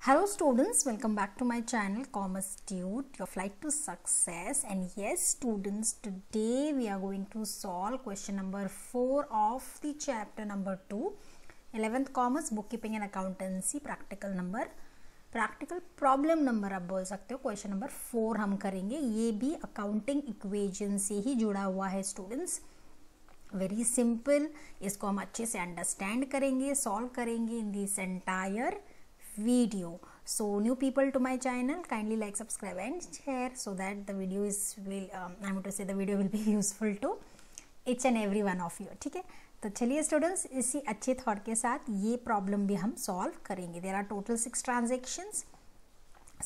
Hello students, welcome back to my channel Commerce Dude, your flight to success. And yes students, today we are going to solve question number 4 of the chapter number 2, 11th Commerce Bookkeeping and Accountancy, practical problem number आप बोल सकते हो, question number 4 हम करेंगे. ये भी accounting equation से ही जुड़ा हुआ है स्टूडेंट्स. वेरी सिंपल, इसको हम अच्छे से अंडरस्टैंड करेंगे, सॉल्व करेंगे in this entire video. So new people to my channel, kindly like, subscribe and share so that the video will be useful to each and every one of you. ठीक है, तो चलिए students, इसी अच्छे thought के साथ ये problem भी हम सॉल्व करेंगे. There are total 6 transactions,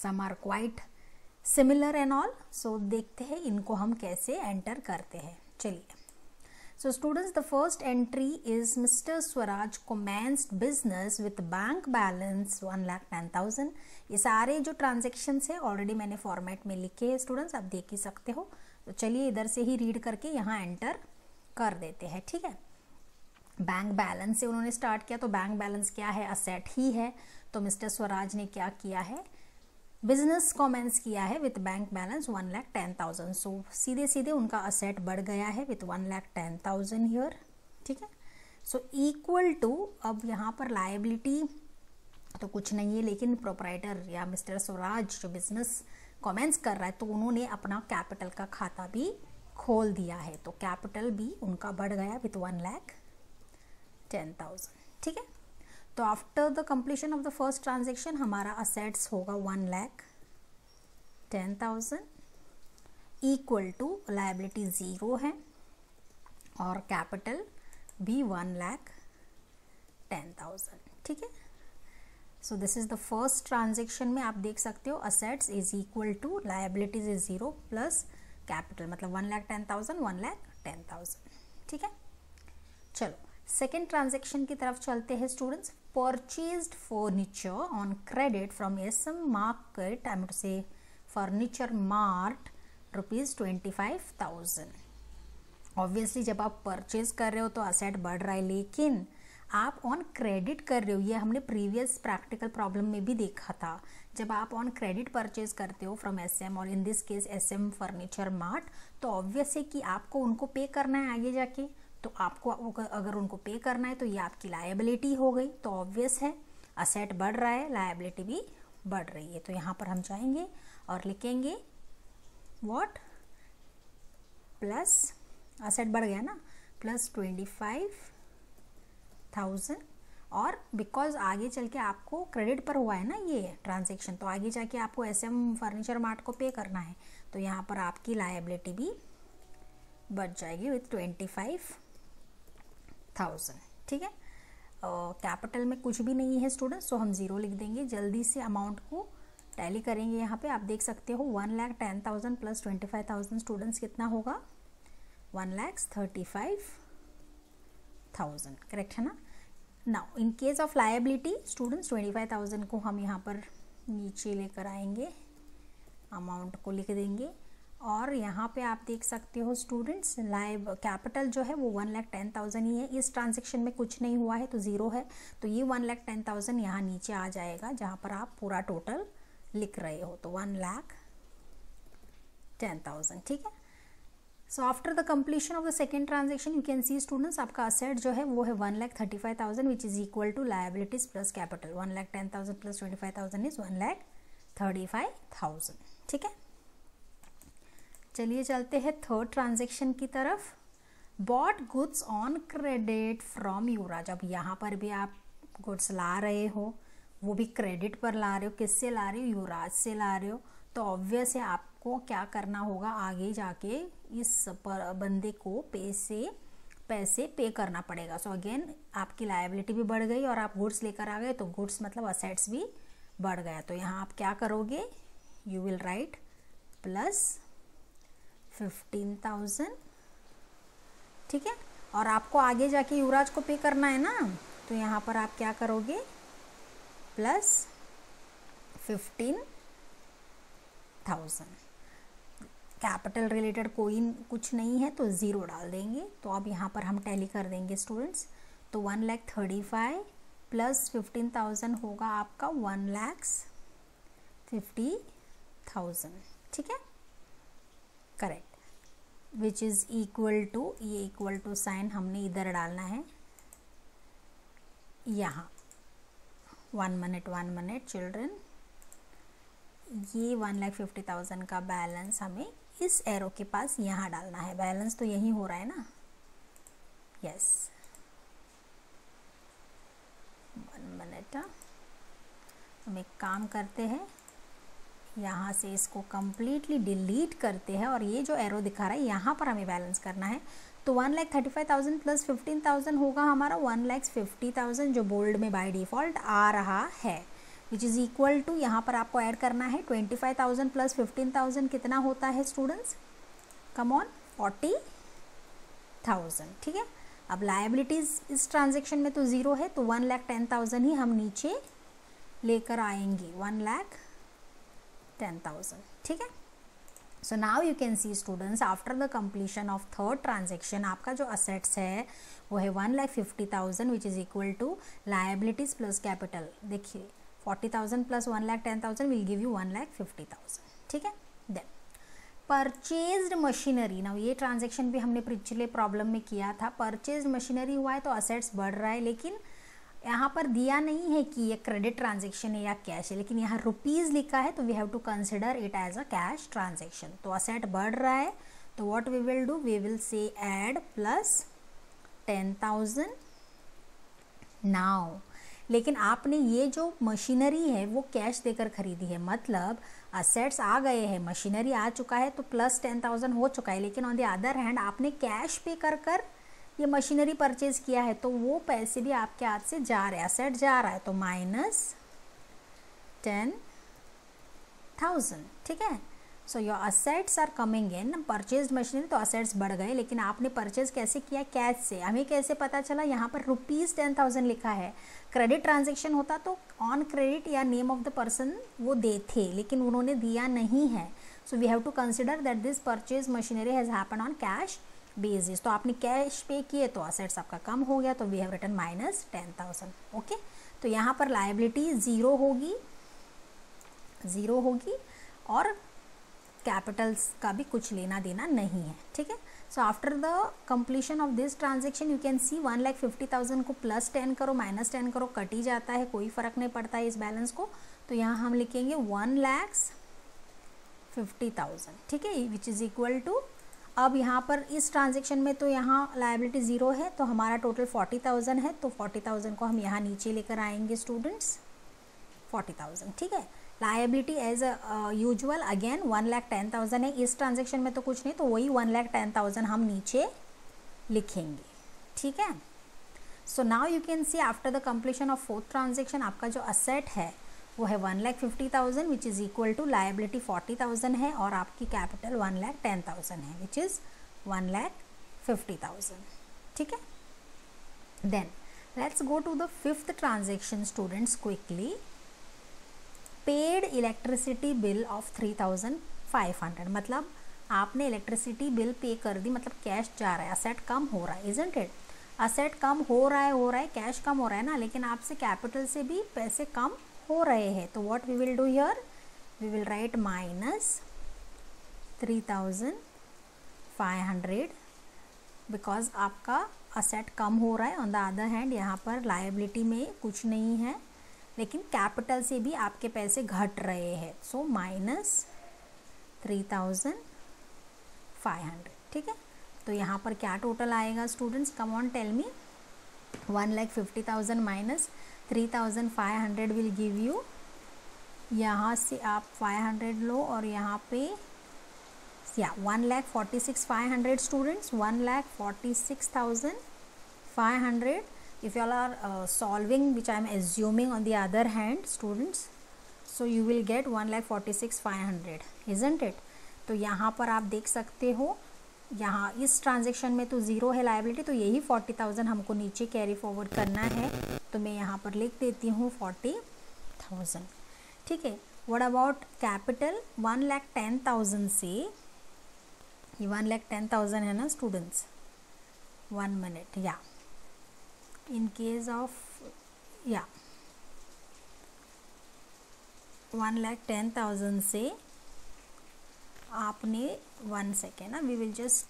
some are quite similar and all. So देखते हैं इनको हम कैसे एंटर करते हैं. चलिए. So students, the first entry is Mr. Swaraj commenced business with bank balance 1,10,000. ये सारे जो ट्रांजेक्शन्स है ऑलरेडी मैंने फॉर्मेट में लिखे हैं स्टूडेंट्स, आप देख ही सकते हो. तो चलिए इधर से ही रीड करके यहाँ एंटर कर देते हैं. ठीक है, बैंक बैलेंस से उन्होंने स्टार्ट किया, तो बैंक बैलेंस क्या है, असेट ही है. तो मिस्टर स्वराज ने क्या किया है, बिजनेस कॉमेंस किया है विथ बैंक बैलेंस 1,10,000. सो सीधे सीधे उनका असेट बढ़ गया है विथ 1,10,000 हियर. ठीक है, सो इक्वल टू, अब यहाँ पर लायबिलिटी तो कुछ नहीं है, लेकिन प्रोपराइटर या मिस्टर स्वराज जो बिजनेस कॉमेंस कर रहा है, तो उन्होंने अपना कैपिटल का खाता भी खोल दिया है. तो कैपिटल भी उनका बढ़ गया विथ 1,10,000. ठीक है, तो after the completion of the first transaction हमारा असेट्स होगा 1,10,000 इक्वल टू लायबिलिटी 0 है और कैपिटल भी 1,10,000. ठीक है, so this is the first transaction में आप देख सकते हो assets is equal to liabilities is 0 plus capital, मतलब 1,10,000 1,10,000. ठीक है, चलो सेकेंड ट्रांजेक्शन की तरफ चलते हैं students. Purchased furniture on credit from SM market, I am to say furniture mart, ₹25,000. Obviously जब आप परचेज कर रहे हो तो असेट बढ़ रहा है, लेकिन आप ऑन क्रेडिट कर रहे हो. ये हमने प्रीवियस प्रैक्टिकल प्रॉब्लम में भी देखा था. जब आप ऑन क्रेडिट परचेज करते हो फ्रॉम SM और in this case SM furniture mart, तो ऑब्वियस है कि आपको उनको पे करना है आगे जाके. तो आपको अगर उनको पे करना है तो ये आपकी लायबिलिटी हो गई. तो ऑब्वियस है असेट बढ़ रहा है, लायबिलिटी भी बढ़ रही है. तो यहाँ पर हम जाएंगे और लिखेंगे व्हाट, प्लस असेट बढ़ गया ना, प्लस 25,000. और बिकॉज आगे चल के आपको क्रेडिट पर हुआ है ना ये ट्रांजेक्शन, तो आगे जाके आपको SM फर्नीचर मार्ट को पे करना है. तो यहाँ पर आपकी लायबिलिटी भी बढ़ जाएगी विथ 25,000. ठीक है, कैपिटल में कुछ भी नहीं है स्टूडेंट्स, तो हम 0 लिख देंगे. जल्दी से अमाउंट को टैली करेंगे. यहाँ पे आप देख सकते हो 1,10,000 प्लस 25,000 स्टूडेंट्स कितना होगा, 1,35,000. करेक्ट है ना. Now in case of liability students 25,000 को हम यहाँ पर नीचे लेकर आएंगे, अमाउंट को लिख देंगे. और यहाँ पे आप देख सकते हो स्टूडेंट्स कैपिटल जो है वो 1,10,000 ही है. इस ट्रांजेक्शन में कुछ नहीं हुआ है तो 0 है. तो ये 1,10,000 यहाँ नीचे आ जाएगा जहाँ पर आप पूरा टोटल लिख रहे हो. तो 1,10,000. ठीक है, so after the completion of the second transaction you can see students, आपका असेट जो है वो है 1,35,000 which is equal to liabilities plus capital. 1,10,000 plus 25,000 is 1,35,000. ठीक है, चलिए चलते हैं थर्ड ट्रांजेक्शन की तरफ. Bought goods on credit from Yuvraj. अब यहाँ पर भी आप गुड्स ला रहे हो, वो भी क्रेडिट पर ला रहे हो. किससे ला रहे हो, युवराज से ला रहे हो. तो ऑब्वियस है आपको क्या करना होगा, आगे जाके इस बंदे को पैसे पे करना पड़ेगा. सो अगेन आपकी लायबिलिटी भी बढ़ गई और आप गुड्स लेकर आ गए, तो गुड्स मतलब असेट्स भी बढ़ गया. तो यहाँ आप क्या करोगे, यू विल राइट प्लस 15,000. ठीक है, और आपको आगे जाके युवराज को पे करना है ना, तो यहाँ पर आप क्या करोगे, प्लस 15,000. कैपिटल रिलेटेड कोई कुछ नहीं है तो 0 डाल देंगे. तो अब यहाँ पर हम टैली कर देंगे स्टूडेंट्स. तो 1,35,000 प्लस 15,000 होगा आपका 1,40,000. 50,000, ठीक है, correct, which is equal to, ये इक्वल टू साइन हमने इधर डालना है यहाँ। 1 मिनट चिल्ड्रन, ये 1,50,000 का बैलेंस हमें इस एरो के पास यहाँ डालना है। बैलेंस तो यही हो रहा है ना, यस। 1 मिनट, हम एक काम करते हैं, यहाँ से इसको कम्प्लीटली डिलीट करते हैं और ये जो एरो दिखा रहा है यहाँ पर हमें बैलेंस करना है। तो 1,35,000 प्लस 15,000 होगा हमारा 1,50,000, जो बोल्ड में बाय डिफ़ॉल्ट आ रहा है, विच इज़ इक्वल टू, यहाँ पर आपको ऐड करना है 25,000 प्लस 15,000 कितना होता है स्टूडेंट्स, कम ऑन, 40,000, ठीक है। अब लायबिलिटीज़ इस ट्रांजेक्शन में तो ज़ीरो है, तो 1,10,000 ही हम नीचे लेकर आएंगे, 1,10,000, ठीक है। So now you can see students, after the completion of third transaction आपका जो असेट्स है वो है 1,50,000 which is equal to liabilities plus capital. देखिए 40,000 प्लस 1,10,000 विल गिव यू 1,50,000, ठीक है। देन परचेज्ड मशीनरी, ना ये ट्रांजेक्शन भी हमने पिछले प्रॉब्लम में किया था। परचेज्ड मशीनरी हुआ है तो असेट्स बढ़ रहा है, लेकिन यहाँ पर दिया नहीं है कि ये क्रेडिट ट्रांजेक्शन है या कैश है, लेकिन यहाँ रुपीज़ लिखा है, तो we have to consider it as a cash transaction. तो असेट बढ़ रहा है, तो what we will do, we will say add plus 10,000 now. लेकिन आपने ये जो मशीनरी है वो कैश देकर खरीदी है, मतलब असेट्स आ गए हैं, मशीनरी आ चुका है, तो प्लस 10,000 हो चुका है, लेकिन ऑन द अदर हैंड आपने कैश पे कर ये मशीनरी परचेज किया है, तो वो पैसे भी आपके हाथ से जा रहे हैं, असेट जा रहा है, तो माइनस 10,000, ठीक है। So your assets are coming in, purchase machinery, तो असेट्स बढ़ गए, लेकिन आपने परचेज कैसे किया, कैश से। हमें कैसे पता चला, यहाँ पर ₹10,000 लिखा है। क्रेडिट ट्रांजेक्शन होता तो ऑन क्रेडिट या नेम ऑफ द पर्सन वो दे थे, लेकिन उन्होंने दिया नहीं है। So we have to consider that this purchase machinery has happen on cash basis. तो आपने कैश पे किए तो असेट्स आपका कम हो गया, तो we have written minus 10,000, okay. तो यहाँ पर लायबिलिटी ज़ीरो होगी और कैपिटल्स का भी कुछ लेना देना नहीं है, ठीक है। So after the completion of this transaction you can सी 1,50,000 को प्लस 10 करो माइनस 10 करो, कट ही जाता है, कोई फ़र्क नहीं पड़ता है इस बैलेंस को। तो यहाँ हम लिखेंगे 1,50,000, ठीक है, विच इज़ इक्वल टू, अब यहाँ पर इस ट्रांजेक्शन में तो यहाँ लायबिलिटी ज़ीरो है, तो हमारा टोटल 40,000 है, तो 40,000 को हम यहाँ नीचे लेकर आएंगे स्टूडेंट्स, 40,000, ठीक है। लायबिलिटी एज यूजुअल अगेन 1,10,000 है, इस ट्रांजेक्शन में तो कुछ नहीं, तो वही 1,10,000 हम नीचे लिखेंगे, ठीक है। So now you can see after the completion of fourth transaction आपका जो असेट है वो है 1,50,000 which is equal to liability 40,000 है, और आपकी कैपिटल 1,10,000 है, विच इज़ 1,50,000, ठीक है। Then let's go to the fifth transaction students quickly. Paid electricity bill of 3,500, मतलब आपने इलेक्ट्रिसिटी बिल पे कर दी, मतलब कैश जा रहा है, असेट कम हो रहा है, इजंट इट। असेट कम हो रहा है, कैश कम हो रहा है ना, लेकिन आपसे कैपिटल से भी पैसे कम हो रहे हैं, तो what we will do here, we will write minus 3,500 because आपका असेट कम हो रहा है। ऑन द अदर हैंड यहाँ पर लायबिलिटी में कुछ नहीं है, लेकिन कैपिटल से भी आपके पैसे घट रहे हैं, सो माइनस 3,500, ठीक है। तो यहाँ पर क्या टोटल आएगा students, come on tell me. 1,50,000 minus 3,500 give you यू, यहाँ से आप 500 लो और यहाँ पे या 1,46,500 students, 1,46,500 if you all are solving, which I am assuming on the other hand students, so you will get 1,46,500, isn't it। तो यहाँ पर आप देख सकते हो, यहाँ इस ट्रांजेक्शन में तो ज़ीरो है लायबिलिटी, तो यही 40,000 हमको नीचे कैरी फॉरवर्ड करना है, तो मैं यहाँ पर लिख देती हूँ 40,000, ठीक है। व्हाट अबाउट कैपिटल, 1,10,000 से, ये 1,10,000 है ना स्टूडेंट्स, 1 मिनट, या in case of, yeah, 1,10,000 से आपने 1 सेकेंड ना, वी विल जस्ट,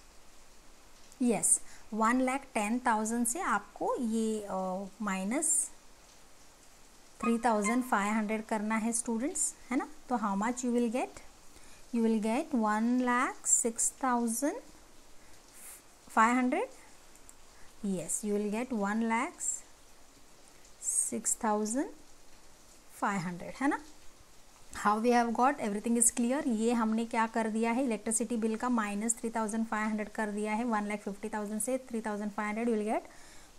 यस, 1,10,000 से आपको ये माइनस 3,500 करना है स्टूडेंट्स, है ना. तो how much you will get? You will get 1,06,500. Yes, you will get 1,06,500, है ना. How we have got? Everything is clear. ये हमने क्या कर दिया है, इलेक्ट्रिसिटी बिल का माइनस 3,500 कर दिया है. 1,50,000 से 3,500 you will get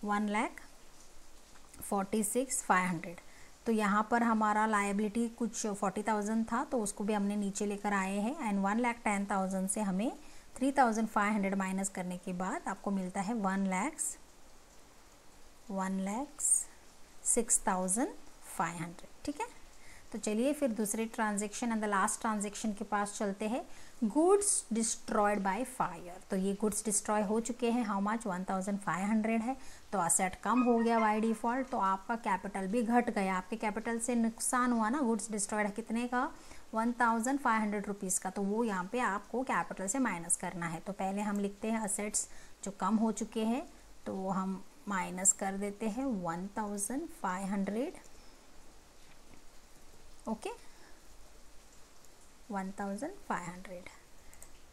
1,46,500. तो यहाँ पर हमारा लायबिलिटी कुछ 40,000 था, तो उसको भी हमने नीचे लेकर आए हैं. एंड 1,10,000 से हमें 3,500 माइनस करने के बाद आपको मिलता है 1,06,500. ठीक है. तो चलिए फिर दूसरे transaction and the last transaction के पास चलते हैं. Goods destroyed by fire. तो ये गुड्स डिस्ट्रॉय हो चुके हैं. How much? 1,500 है. तो असेट कम हो गया बाय डिफॉल्ट, तो आपका कैपिटल भी घट गया. आपके कैपिटल से नुकसान हुआ ना. गुड्स डिस्ट्रॉयड कितने का? 1,500 रुपीज़ का. तो वो यहाँ पे आपको कैपिटल से माइनस करना है. तो पहले हम लिखते हैं असेट्स जो कम हो चुके हैं, तो हम माइनस कर देते हैं 1,500. ओके, 1,500.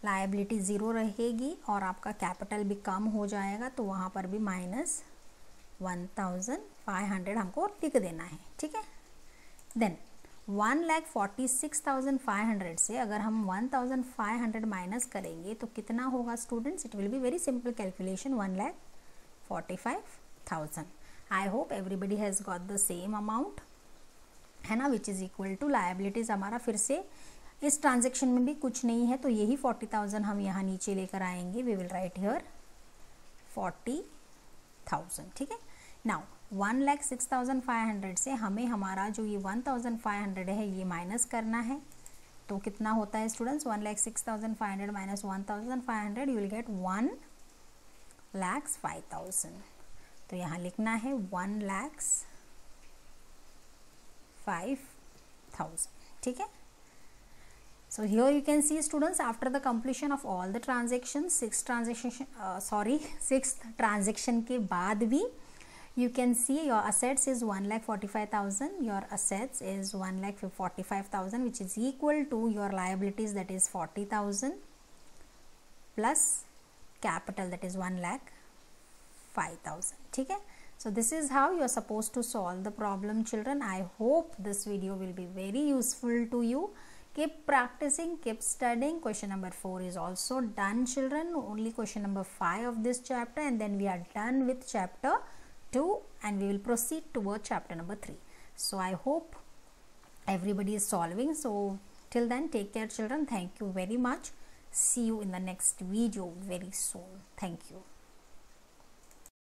लायबिलिटी ज़ीरो रहेगी और आपका कैपिटल भी कम हो जाएगा, तो वहाँ पर भी माइनस 1,500 हमको लिख देना है. ठीक है. देन 1,46,500 से अगर हम 1,500 माइनस करेंगे तो कितना होगा students? It will be very simple calculation, 1,45,000. I hope everybody has got the same amount, है ना, which is equal to liabilities. हमारा फिर से इस ट्रांजेक्शन में भी कुछ नहीं है, तो यही 40,000 हम यहाँ नीचे लेकर आएंगे. We will write here 40,000. ठीक है. नाउ 1,06,500 से हमें हमारा जो ये 1,500 है ये माइनस करना है. तो कितना होता है students? 1,06,500 minus 1,500 you will get 1,05,000. तो यहाँ लिखना है 1,05,000. ठीक है. So here you can see students, after the completion of all the transactions, sixth transaction के बाद भी you can see your assets is 1,45,000, your assets is 1,45,000, which is equal to your liabilities, that is 40,000 plus capital, that is 1,05,000. ठीक है. So this is how you are supposed to solve the problem, children. I hope this video will be very useful to you. Keep practicing, keep studying. Question number 4 is also done, children. Only question number 5 of this chapter, and then we are done with chapter 2 and we will proceed toward chapter number 3. So I hope everybody is solving. So till then, take care, children. Thank you very much. See you in the next video very soon. Thank you.